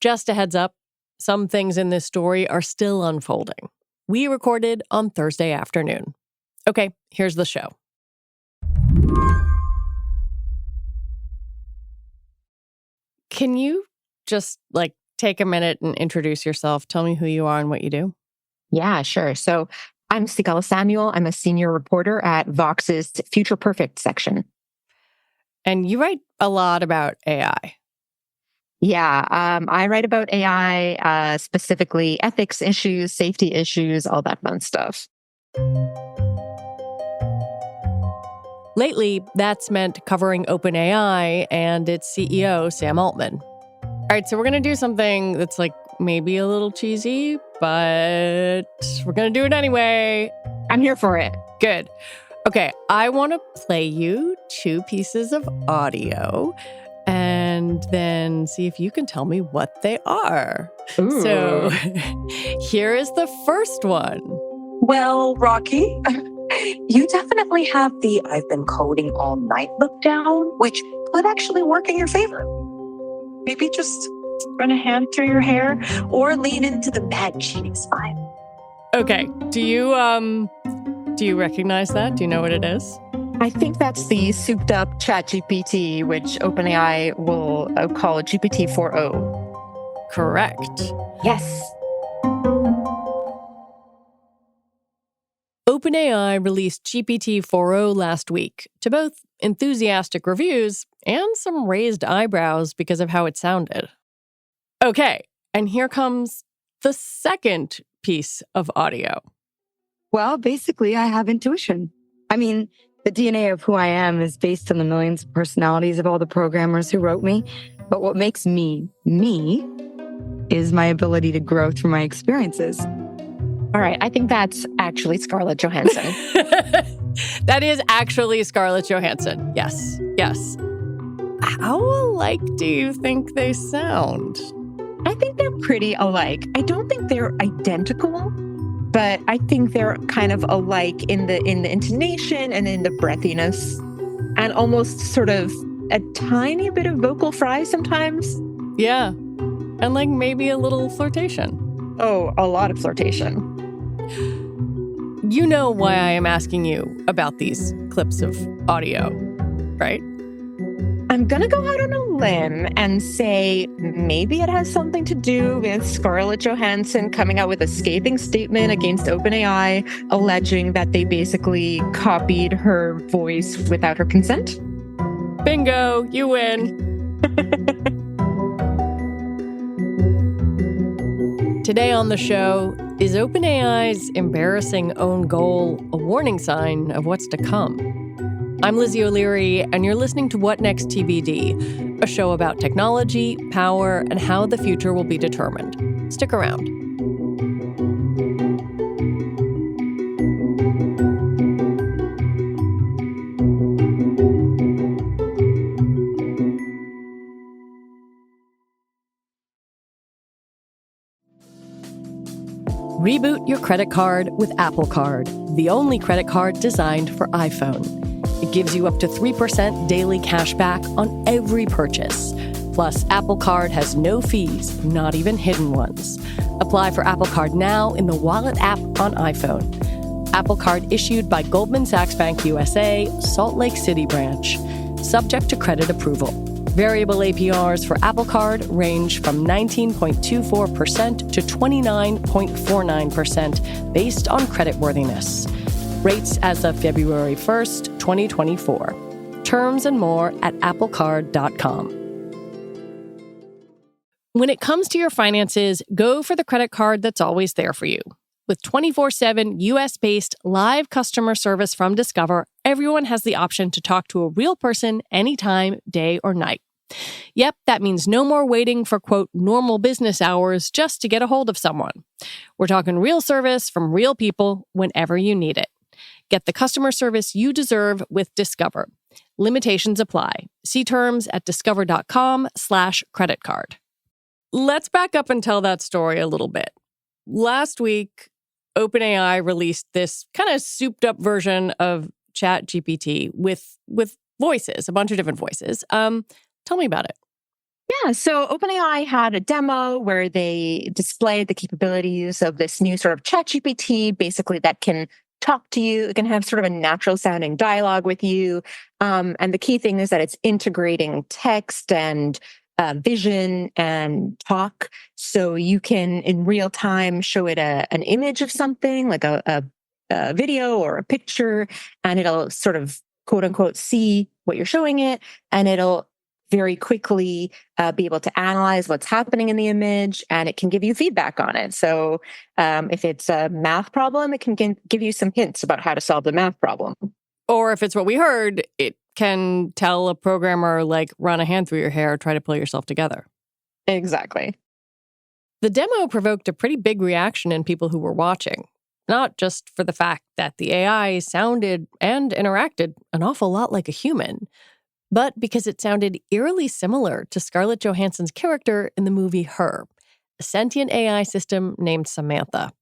Just a heads up, some things in this story are still unfolding. We recorded on Thursday afternoon. Okay, here's the show. Can you just, take a minute and introduce yourself? Tell me who you are and what you do. Yeah, sure. So I'm Sigal Samuel. I'm a senior reporter at Vox's Future Perfect section. And you write a lot about AI. Yeah, I write about AI, specifically ethics issues, safety issues, all that fun stuff. Lately, that's meant covering OpenAI and its CEO, Sam Altman. All right, so we're going to do something that's maybe a little cheesy, but we're going to do it anyway. I'm here for it. Good. Okay, I want to play you 2 pieces of audio and then see if you can tell me what they are. Ooh. So here is the first one. Well, Rocky, you definitely have the I've been coding all night look down, which could actually work in your favor. Maybe just run a hand through your hair or lean into the bad cheating spine. Okay, do you recognize that? Do you know what it is? I think that's the souped up ChatGPT, which OpenAI will call GPT 4.0. Correct. Yes. OpenAI released GPT 4.0 last week to both enthusiastic reviews and some raised eyebrows because of how it sounded. Okay, and here comes the second piece of audio. Well, basically, I have intuition. I mean, the DNA of who I am is based on the millions of personalities of all the programmers who wrote me. But what makes me, me, is my ability to grow through my experiences. All right, I think that's actually Scarlett Johansson. That is actually Scarlett Johansson. Yes, yes. How alike do you think they sound? I think they're pretty alike. I don't think they're identical, but I think they're kind of alike in the intonation and in the breathiness, and almost sort of a tiny bit of vocal fry sometimes. Yeah, and maybe a little flirtation. Oh, a lot of flirtation. You know why I am asking you about these clips of audio, right? I'm going to go out on a limb and say maybe it has something to do with Scarlett Johansson coming out with a scathing statement against OpenAI, alleging that they basically copied her voice without her consent. Bingo, you win. Today on the show, is OpenAI's embarrassing own goal a warning sign of what's to come? I'm Lizzie O'Leary, and you're listening to What Next TBD, a show about technology, power, and how the future will be determined. Stick around. Reboot your credit card with Apple Card, the only credit card designed for iPhone. It gives you up to 3% daily cash back on every purchase. Plus, Apple Card has no fees, not even hidden ones. Apply for Apple Card now in the Wallet app on iPhone. Apple Card issued by Goldman Sachs Bank USA, Salt Lake City branch. Subject to credit approval. Variable APRs for Apple Card range from 19.24% to 29.49% based on creditworthiness. Rates as of February 1st, 2024. Terms and more at applecard.com. When it comes to your finances, go for the credit card that's always there for you. With 24/7 US-based live customer service from Discover, everyone has the option to talk to a real person anytime, day or night. Yep, that means no more waiting for, quote, normal business hours just to get a hold of someone. We're talking real service from real people whenever you need it. Get the customer service you deserve with Discover. Limitations apply. See terms at discover.com/creditcard. Let's back up and tell that story a little bit. Last week, OpenAI released this kind of souped up version of ChatGPT with voices, a bunch of different voices. Tell me about it. Yeah, so OpenAI had a demo where they displayed the capabilities of this new sort of ChatGPT, basically that can talk to you. It can have sort of a natural sounding dialogue with you. And the key thing is that it's integrating text and vision and talk. So you can, in real time, show it an image of something like a video or a picture, and it'll sort of quote unquote see what you're showing it, and it'll very quickly be able to analyze what's happening in the image, and it can give you feedback on it. So if it's a math problem, it can give you some hints about how to solve the math problem. Or if it's what we heard, it can tell a programmer, like, run a hand through your hair, try to pull yourself together. Exactly. The demo provoked a pretty big reaction in people who were watching, not just for the fact that the AI sounded and interacted an awful lot like a human, but because it sounded eerily similar to Scarlett Johansson's character in the movie Her, a sentient AI system named Samantha,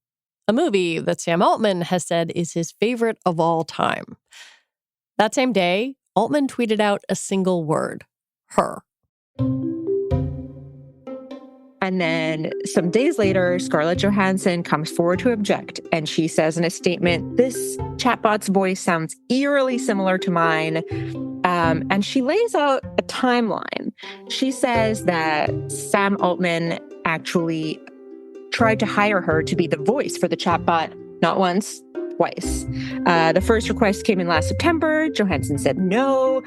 a movie that Sam Altman has said is his favorite of all time. That same day, Altman tweeted out a single word, her. And then some days later, Scarlett Johansson comes forward to object, and she says in a statement, "This chatbot's voice sounds eerily similar to mine." And she lays out a timeline. She says that Sam Altman actually tried to hire her to be the voice for the chatbot, not once, twice. The first request came in last September. Johansson said no.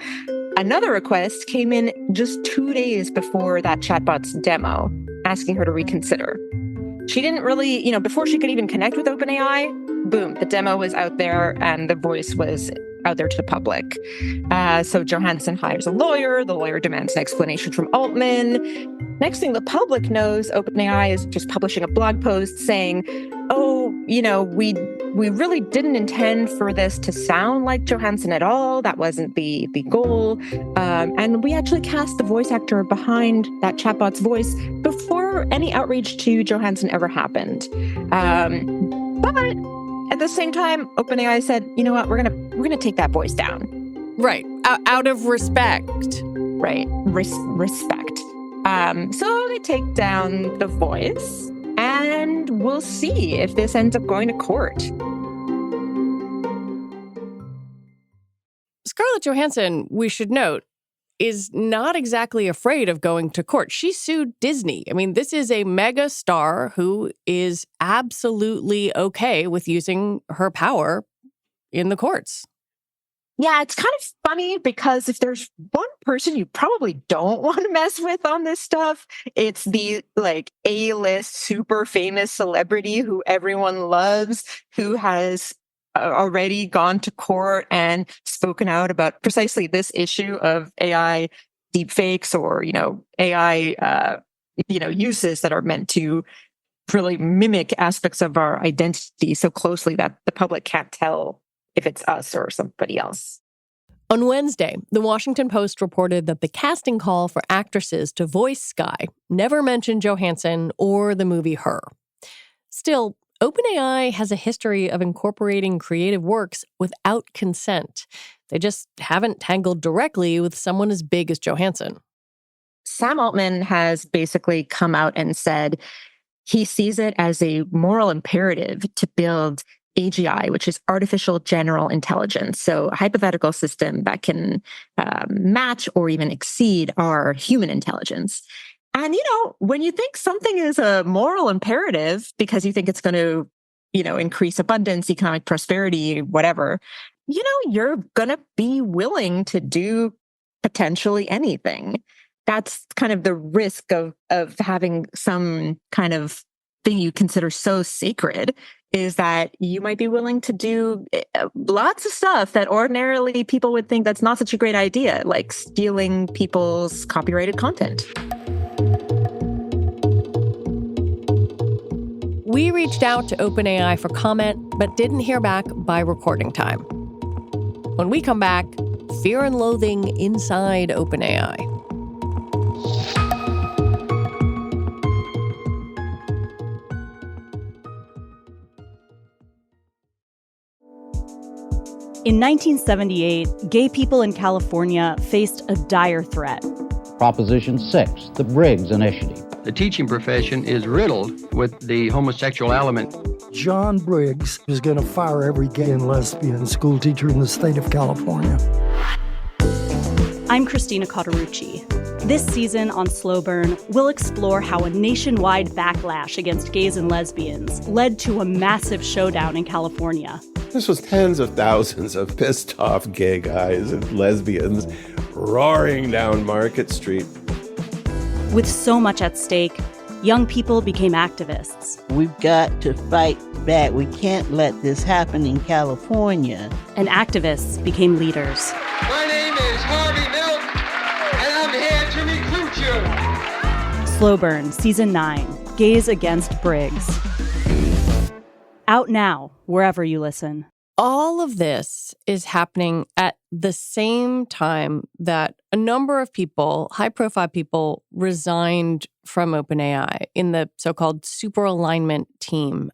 Another request came in just 2 days before that chatbot's demo, asking her to reconsider. She didn't really, before she could even connect with OpenAI, boom, the demo was out there and the voice was out there to the public. So Johansson hires a lawyer. The lawyer demands an explanation from Altman. Next thing the public knows, OpenAI is just publishing a blog post saying, we really didn't intend for this to sound like Johansson at all. That wasn't the goal. And we actually cast the voice actor behind that chatbot's voice before any outreach to Johansson ever happened. But at the same time, OpenAI said, you know what, we're gonna take that voice down. Right. Out of respect. Right. Respect. So they take down the voice, and we'll see if this ends up going to court. Scarlett Johansson, we should note, is not exactly afraid of going to court. She sued Disney. I mean, this is a mega star who is absolutely okay with using her power in the courts. Yeah, it's kind of funny because if there's one person you probably don't want to mess with on this stuff, it's the A-list super famous celebrity who everyone loves, who has already gone to court and spoken out about precisely this issue of AI deepfakes or, AI, uses that are meant to really mimic aspects of our identity so closely that the public can't tell if it's us or somebody else. On Wednesday, the Washington Post reported that the casting call for actresses to voice Skye never mentioned Johansson or the movie Her. Still, OpenAI has a history of incorporating creative works without consent. They just haven't tangled directly with someone as big as Johansson. Sam Altman has basically come out and said he sees it as a moral imperative to build AGI, which is artificial general intelligence. So a hypothetical system that can match or even exceed our human intelligence. And, when you think something is a moral imperative because you think it's going to, increase abundance, economic prosperity, whatever, you're going to be willing to do potentially anything. That's kind of the risk of having some kind of thing you consider so sacred, is that you might be willing to do lots of stuff that ordinarily people would think that's not such a great idea, like stealing people's copyrighted content. We reached out to OpenAI for comment, but didn't hear back by recording time. When we come back, fear and loathing inside OpenAI. In 1978, gay people in California faced a dire threat. Proposition 6, the Briggs Initiative. The teaching profession is riddled with the homosexual element. John Briggs is going to fire every gay and lesbian school teacher in the state of California. I'm Christina Cauterucci. This season on Slow Burn, we'll explore how a nationwide backlash against gays and lesbians led to a massive showdown in California. This was tens of thousands of pissed off gay guys and lesbians roaring down Market Street. With so much at stake, young people became activists. We've got to fight back. We can't let this happen in California. And activists became leaders. My name is Harvey Milk, and I'm here to recruit you. Slow Burn, Season 9, Gays Against Briggs. Out now, wherever you listen. All of this is happening at the same time that a number of people, high-profile people, resigned from OpenAI in the so-called super alignment team.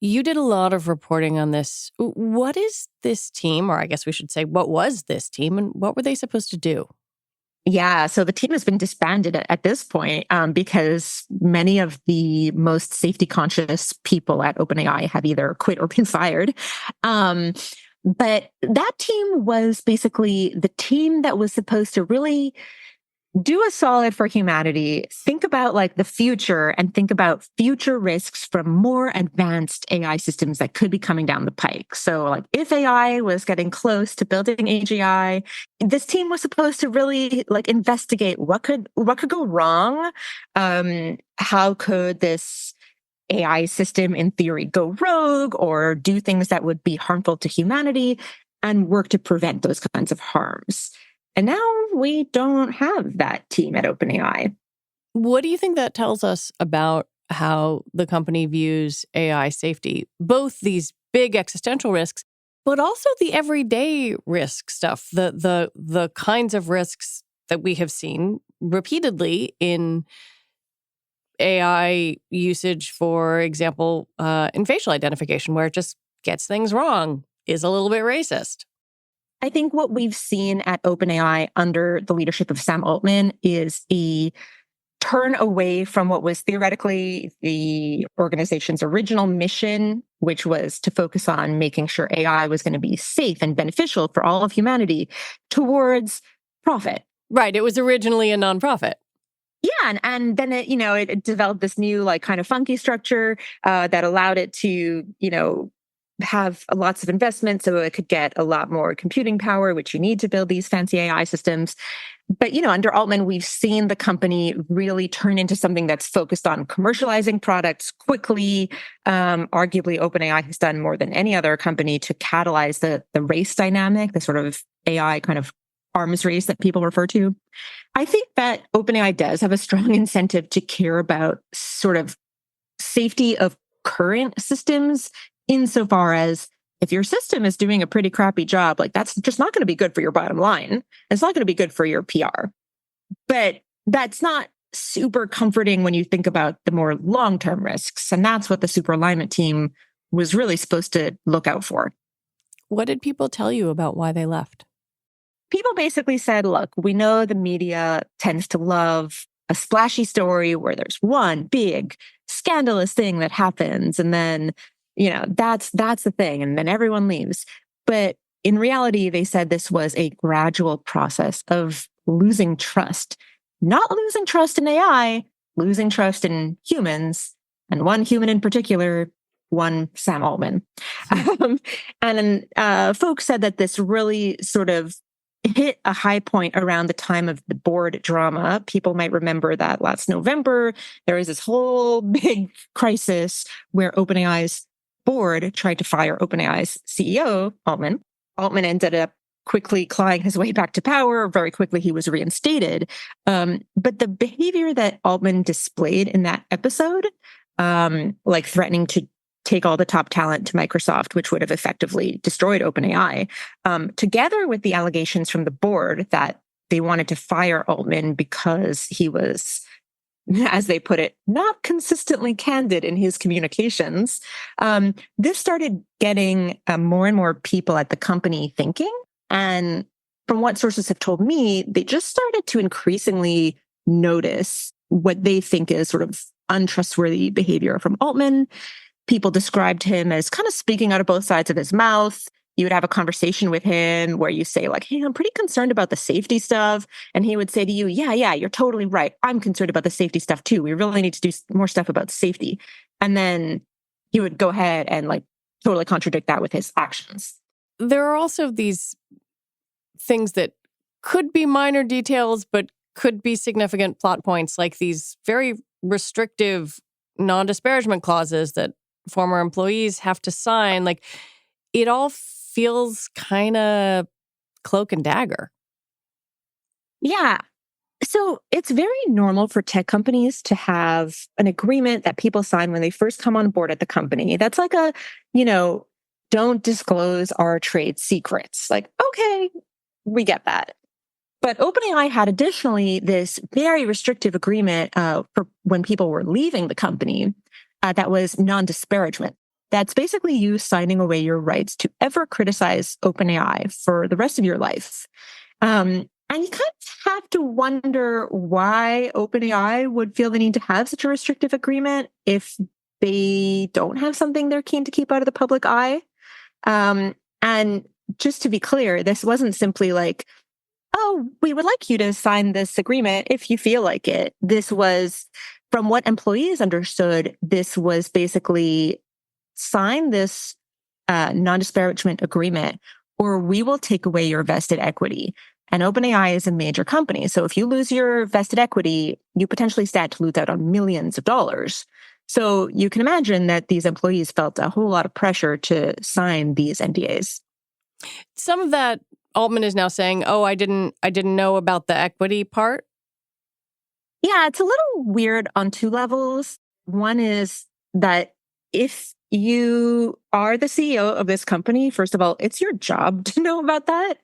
You did a lot of reporting on this. What is this team, or I guess we should say, what was this team, and what were they supposed to do? Yeah, so the team has been disbanded at this point because many of the most safety conscious people at OpenAI have either quit or been fired. But that team was basically the team that was supposed to really do a solid for humanity, think about like the future and think about future risks from more advanced AI systems that could be coming down the pike. So like if AI was getting close to building AGI, this team was supposed to really like investigate what could go wrong. How could this AI system in theory go rogue or do things that would be harmful to humanity and work to prevent those kinds of harms. And now we don't have that team at OpenAI. What do you think that tells us about how the company views AI safety? Both these big existential risks, but also the everyday risk stuff, the kinds of risks that we have seen repeatedly in AI usage, for example, in facial identification, where it just gets things wrong, is a little bit racist. I think what we've seen at OpenAI under the leadership of Sam Altman is a turn away from what was theoretically the organization's original mission, which was to focus on making sure AI was going to be safe and beneficial for all of humanity, towards profit. Right. It was originally a nonprofit. Yeah, and then it developed this new like kind of funky structure that allowed it to have lots of investment so it could get a lot more computing power, which you need to build these fancy AI systems. But, under Altman, we've seen the company really turn into something that's focused on commercializing products quickly. Arguably, OpenAI has done more than any other company to catalyze the race dynamic, the sort of AI kind of arms race that people refer to. I think that OpenAI does have a strong incentive to care about sort of safety of current systems, insofar as if your system is doing a pretty crappy job, like that's just not going to be good for your bottom line. It's not going to be good for your PR. But that's not super comforting when you think about the more long-term risks. And that's what the super alignment team was really supposed to look out for. What did people tell you about why they left? People basically said, look, we know the media tends to love a splashy story where there's one big scandalous thing that happens and then that's the thing. And then everyone leaves. But in reality, they said this was a gradual process of losing trust, not losing trust in AI, losing trust in humans, and one human in particular, one Sam Altman. And folks said that this really sort of hit a high point around the time of the board drama. People might remember that last November, there was this whole big crisis where OpenAI's board tried to fire OpenAI's CEO, Altman. Altman ended up quickly clawing his way back to power. Very quickly, he was reinstated. But the behavior that Altman displayed in that episode, like threatening to take all the top talent to Microsoft, which would have effectively destroyed OpenAI, together with the allegations from the board that they wanted to fire Altman because he was, as they put it, not consistently candid in his communications. This started getting more and more people at the company thinking. And from what sources have told me, they just started to increasingly notice what they think is sort of untrustworthy behavior from Altman. People described him as kind of speaking out of both sides of his mouth. You would have a conversation with him where you say like, hey, I'm pretty concerned about the safety stuff. And he would say to you, yeah, you're totally right. I'm concerned about the safety stuff too. We really need to do more stuff about safety. And then he would go ahead and like totally contradict that with his actions. There are also these things that could be minor details, but could be significant plot points, like these very restrictive non-disparagement clauses that former employees have to sign. Like, it all feels kind of cloak and dagger. Yeah. So it's very normal for tech companies to have an agreement that people sign when they first come on board at the company. That's like a, don't disclose our trade secrets. Like, okay, we get that. But OpenAI had additionally this very restrictive agreement for when people were leaving the company that was non-disparagement. That's basically you signing away your rights to ever criticize OpenAI for the rest of your life. And you kind of have to wonder why OpenAI would feel the need to have such a restrictive agreement if they don't have something they're keen to keep out of the public eye. And just to be clear, this wasn't simply like, oh, we would like you to sign this agreement if you feel like it. This was, from what employees understood, this was basically sign this non-disparagement agreement or we will take away your vested equity. And OpenAI is a major company. So if you lose your vested equity, you potentially stand to lose out on millions of dollars. So you can imagine that these employees felt a whole lot of pressure to sign these NDAs. Some of that Altman is now saying, oh, I didn't know about the equity part. Yeah, it's a little weird on two levels. One is that if you are the CEO of this company, first of all, it's your job to know about that.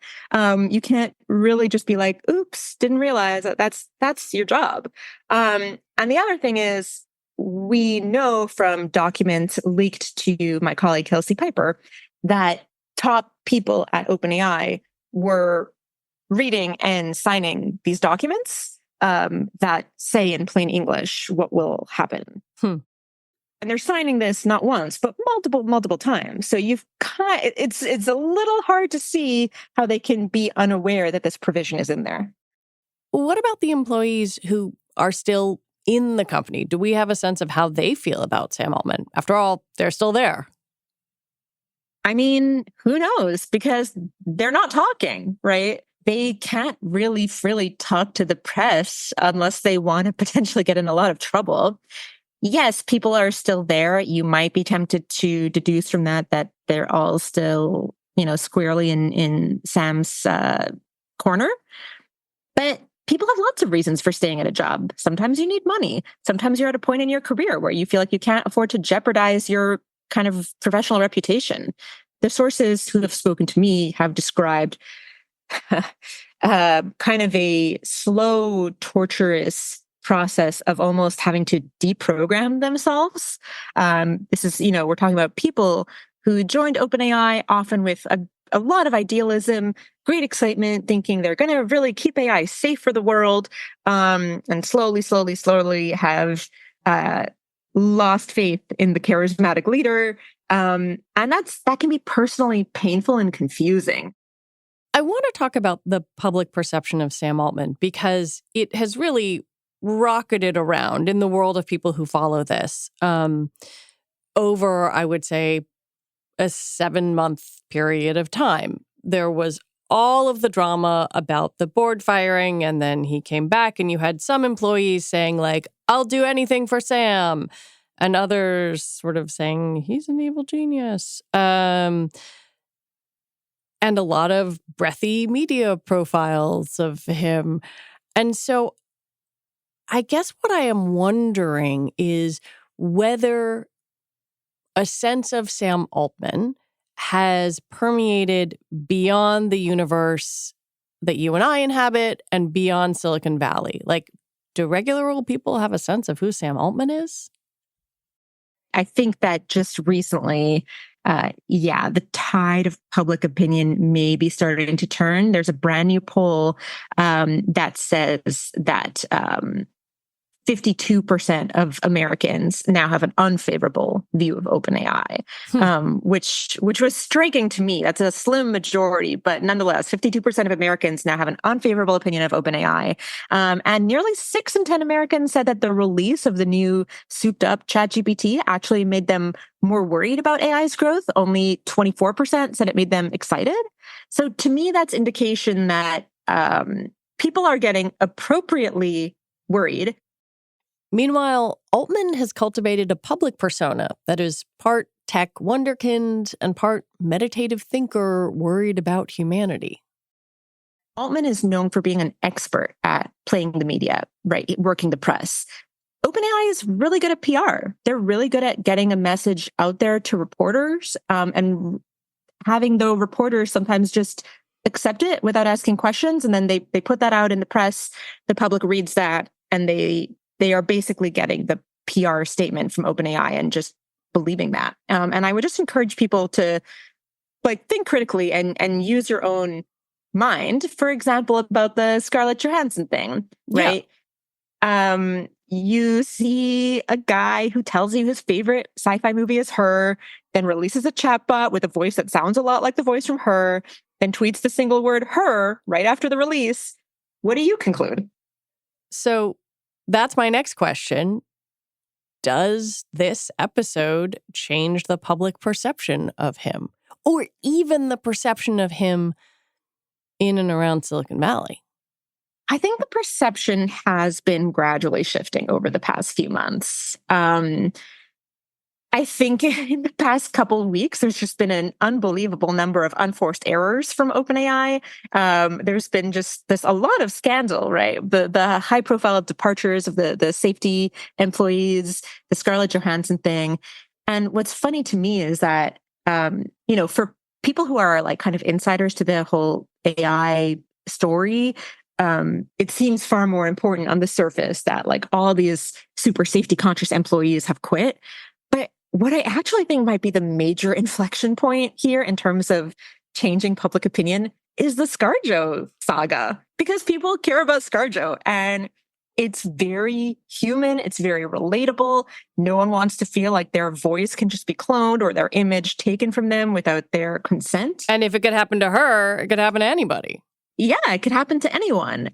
You can't really just be like, oops, didn't realize that that's your job. And the other thing is, we know from documents leaked to my colleague, Kelsey Piper, that top people at OpenAI were reading and signing these documents that say in plain English what will happen. And they're signing this not once, but multiple times. So it's a little hard to see how they can be unaware that this provision is in there. What about the employees who are still in the company? Do we have a sense of how they feel about Sam Altman? After all, they're still there. I mean, who knows? Because they're not talking, right? They can't really freely talk to the press unless they want to potentially get in a lot of trouble. Yes, people are still there. You might be tempted to deduce from that they're all still, squarely in Sam's corner. But people have lots of reasons for staying at a job. Sometimes you need money. Sometimes you're at a point in your career where you feel like you can't afford to jeopardize your kind of professional reputation. The sources who have spoken to me have described kind of a slow, torturous process of almost having to deprogram themselves. This is, we're talking about people who joined OpenAI often with a lot of idealism, great excitement, thinking they're going to really keep AI safe for the world, and slowly have lost faith in the charismatic leader. And that can be personally painful and confusing. I want to talk about the public perception of Sam Altman because it has really rocketed around in the world of people who follow this over, I would say, a 7-month period of time. There was all of the drama about the board firing, and then he came back, and you had some employees saying, like, I'll do anything for Sam, and others sort of saying, he's an evil genius. And a lot of breathy media profiles of him. And so I guess what I am wondering is whether a sense of Sam Altman has permeated beyond the universe that you and I inhabit and beyond Silicon Valley. Like, do regular old people have a sense of who Sam Altman is? I think that just recently, the tide of public opinion may be starting to turn. There's a brand new poll that says that 52% of Americans now have an unfavorable view of OpenAI, which was striking to me. That's a slim majority, but nonetheless, 52% of Americans now have an unfavorable opinion of OpenAI. And nearly 6 in 10 Americans said that the release of the new souped-up ChatGPT actually made them more worried about AI's growth. Only 24% said it made them excited. So to me, that's indication that people are getting appropriately worried. Meanwhile, Altman has cultivated a public persona that is part tech wonderkind and part meditative thinker worried about humanity. Altman is known for being an expert at playing the media, right? Working the press. OpenAI is really good at PR. They're really good at getting a message out there to reporters and having the reporters sometimes just accept it without asking questions. And then they put that out in the press. The public reads that and they are basically getting the PR statement from OpenAI and just believing that. And I would just encourage people to think critically and use your own mind. For example, about the Scarlett Johansson thing, right? Yeah. You see a guy who tells you his favorite sci-fi movie is Her, then releases a chatbot with a voice that sounds a lot like the voice from Her, then tweets the single word Her right after the release. What do you conclude? So that's my next question. Does this episode change the public perception of him, or even the perception of him in and around Silicon Valley? I think the perception has been gradually shifting over the past few months. I think in the past couple of weeks, there's just been an unbelievable number of unforced errors from OpenAI. There's been just a lot of scandal, right? The high profile departures of the safety employees, the Scarlett Johansson thing. And what's funny to me is that, for people who are kind of insiders to the whole AI story, it seems far more important on the surface that all these super safety conscious employees have quit. But what I actually think might be the major inflection point here in terms of changing public opinion is the ScarJo saga, because people care about ScarJo and it's very human. It's very relatable. No one wants to feel like their voice can just be cloned or their image taken from them without their consent. And if it could happen to her, it could happen to anybody. Yeah, it could happen to anyone.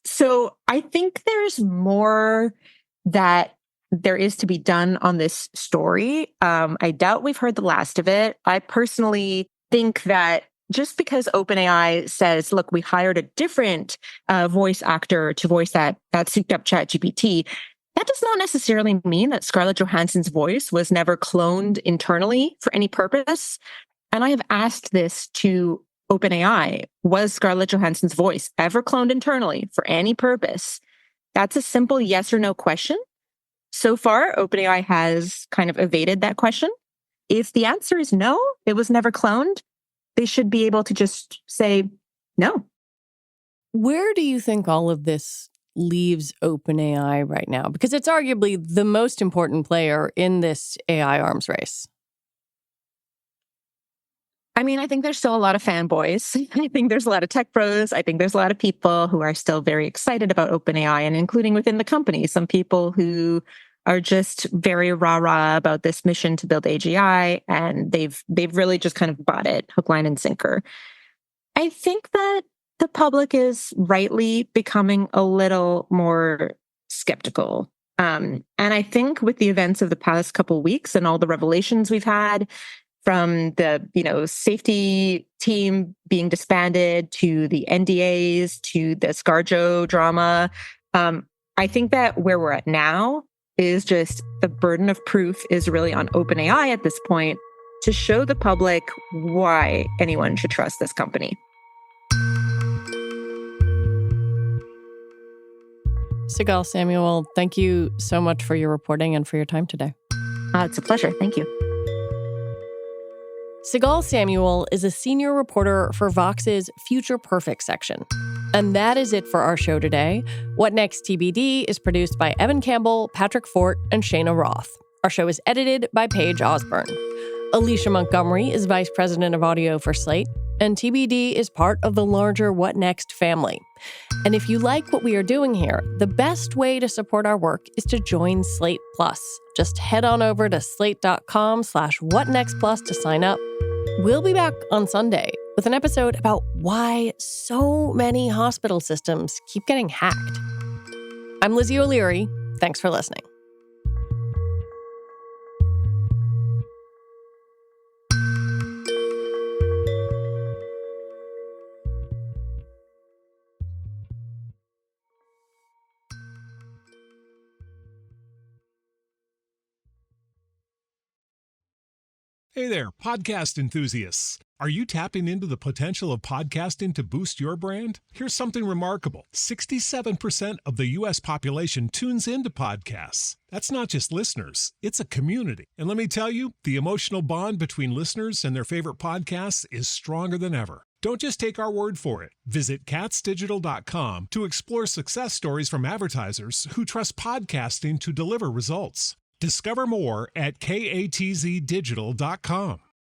So I think there's more that there is to be done on this story. I doubt we've heard the last of it. I personally think that just because OpenAI says, look, we hired a different voice actor to voice that souped up ChatGPT, that does not necessarily mean that Scarlett Johansson's voice was never cloned internally for any purpose. And I have asked this to OpenAI. Was Scarlett Johansson's voice ever cloned internally for any purpose? That's a simple yes or no question. So far, OpenAI has kind of evaded that question. If the answer is no, it was never cloned, they should be able to just say no. Where do you think all of this leaves OpenAI right now? Because it's arguably the most important player in this AI arms race. I mean, I think there's still a lot of fanboys. I think there's a lot of tech pros. I think there's a lot of people who are still very excited about OpenAI, and including within the company, some people who are just very rah-rah about this mission to build AGI, and they've really just kind of bought it, hook, line, and sinker. I think that the public is rightly becoming a little more skeptical. And I think with the events of the past couple of weeks and all the revelations we've had, from the safety team being disbanded to the NDAs to the ScarJo drama, I think that where we're at now is just the burden of proof is really on OpenAI at this point to show the public why anyone should trust this company. Sigal Samuel, thank you so much for your reporting and for your time today. It's a pleasure. Thank you. Sigal Samuel is a senior reporter for Vox's Future Perfect section. And that is it for our show today. What Next TBD is produced by Evan Campbell, Patrick Fort, and Shayna Roth. Our show is edited by Paige Osborne. Alicia Montgomery is Vice President of Audio for Slate, and TBD is part of the larger What Next family. And if you like what we are doing here, the best way to support our work is to join Slate Plus. Just head on over to slate.com/whatnextplus to sign up. We'll be back on Sunday with an episode about why so many hospital systems keep getting hacked. I'm Lizzie O'Leary. Thanks for listening. Hey there, podcast enthusiasts. Are you tapping into the potential of podcasting to boost your brand? Here's something remarkable. 67% of the U.S. population tunes into podcasts. That's not just listeners, it's a community. And let me tell you, the emotional bond between listeners and their favorite podcasts is stronger than ever. Don't just take our word for it. Visit catsdigital.com to explore success stories from advertisers who trust podcasting to deliver results. Discover more at katzdigital.com.